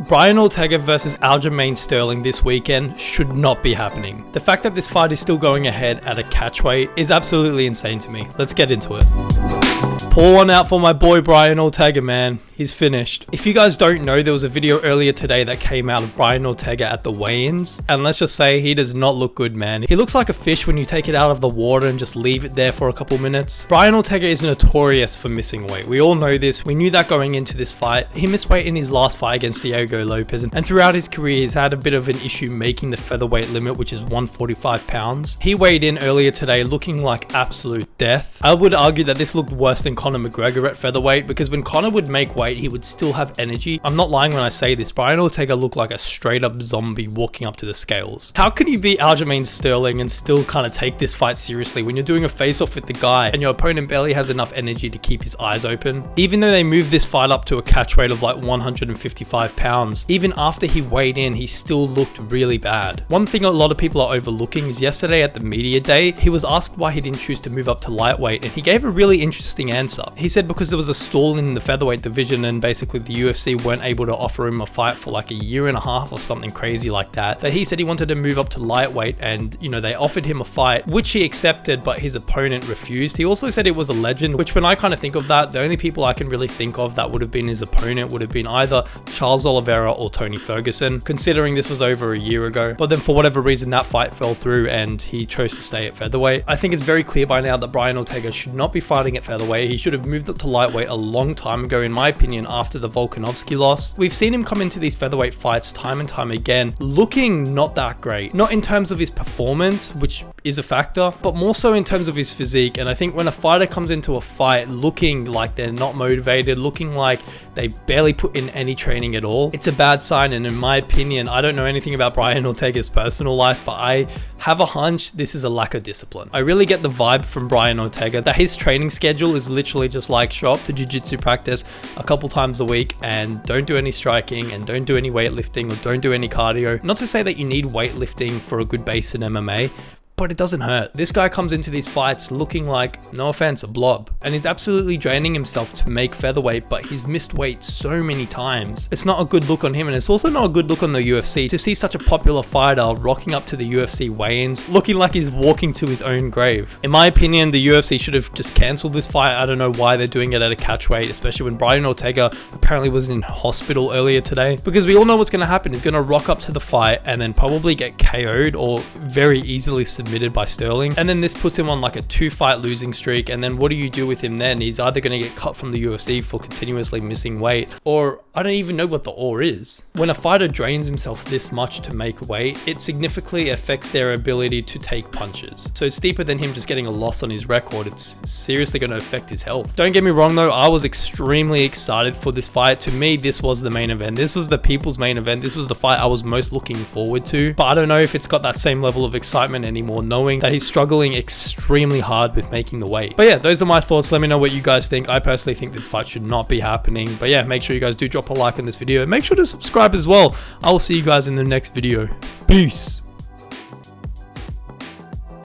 Brian Ortega versus Aljamain Sterling this weekend should not be happening. The fact that this fight is still going ahead at a catchweight is absolutely insane to me. Let's get into it. Pour one out for my boy Brian Ortega, man. He's finished. If you guys don't know, there was a video earlier today that came out of Brian Ortega at the weigh-ins, and let's just say he does not look good, man. He looks like a fish when you take it out of the water and just leave it there for a couple minutes. Brian Ortega is notorious for missing weight. We all know this. We knew that going into this fight. He missed weight in his last fight against Diego Lopez, and throughout his career, he's had a bit of an issue making the featherweight limit, which is 145 pounds. He weighed in earlier today looking like absolute death. I would argue that this looked worse than Conor McGregor at featherweight, because when Conor would make weight, he would still have energy. I'm not lying when I say this. Brian Ortega looked like a straight up zombie walking up to the scales. How can you beat Aljamain Sterling and still kind of take this fight seriously when you're doing a face-off with the guy and your opponent barely has enough energy to keep his eyes open? Even though they moved this fight up to a catch weight of like 155 pounds, even after he weighed in, he still looked really bad. One thing a lot of people are overlooking is yesterday at the media day, he was asked why he didn't choose to move up to lightweight, and he gave a really interesting answer. He said because there was a stall in the featherweight division and basically the UFC weren't able to offer him a fight for like a year and a half or something crazy like that, that he said he wanted to move up to lightweight, and you know, they offered him a fight which he accepted, but his opponent refused. He also said it was a legend, which when I kind of think of that, the only people I can really think of that would have been his opponent would have been either Charles Oliveira or Tony Ferguson, considering this was over a year ago. But then for whatever reason that fight fell through and he chose to stay at featherweight. I think it's very clear by now that Brian Ortega should not be fighting at featherweight. He should have moved up to lightweight a long time ago, in my opinion, after the Volkanovski loss. We've seen him come into these featherweight fights time and time again looking not that great, not in terms of his performance, which is a factor, but more so in terms of his physique. And I think when a fighter comes into a fight looking like they're not motivated, looking like they barely put in any training at all, it's a bad sign. And in my opinion, I don't know anything about Brian Ortega's personal life, but I have a hunch this is a lack of discipline. I really get the vibe from Brian Ortega that his training schedule is literally just like show up to jiu-jitsu practice a couple times a week and don't do any striking and don't do any weightlifting or don't do any cardio. Not to say that you need weightlifting for a good base in MMA, but it doesn't hurt. This guy comes into these fights looking like, no offense, a blob, and he's absolutely draining himself to make featherweight, but he's missed weight so many times. It's not a good look on him, and it's also not a good look on the UFC to see such a popular fighter rocking up to the UFC weigh-ins looking like he's walking to his own grave. In my opinion, the UFC should have just cancelled this fight. I don't know why they're doing it at a catch weight, especially when Brian Ortega apparently was in hospital earlier today, because we all know what's going to happen. He's going to rock up to the fight and then probably get KO'd or very easily submitted by Sterling, and then this puts him on like a 2-fight losing streak. And then what do you do with him then? He's either going to get cut from the UFC for continuously missing weight, or I don't even know what the or is. When a fighter drains himself this much to make weight, it significantly affects their ability to take punches. So it's deeper than him just getting a loss on his record. It's seriously going to affect his health. Don't get me wrong though, I was extremely excited for this fight. To me, this was the main event. This was the people's main event. This was the fight I was most looking forward to, but I don't know if it's got that same level of excitement anymore, knowing that he's struggling extremely hard with making the weight. But yeah, those are my thoughts. Let me know what you guys think. I personally think this fight should not be happening. But yeah, make sure you guys do drop a like on this video and make sure to subscribe as well. I will see you guys in the next video. Peace.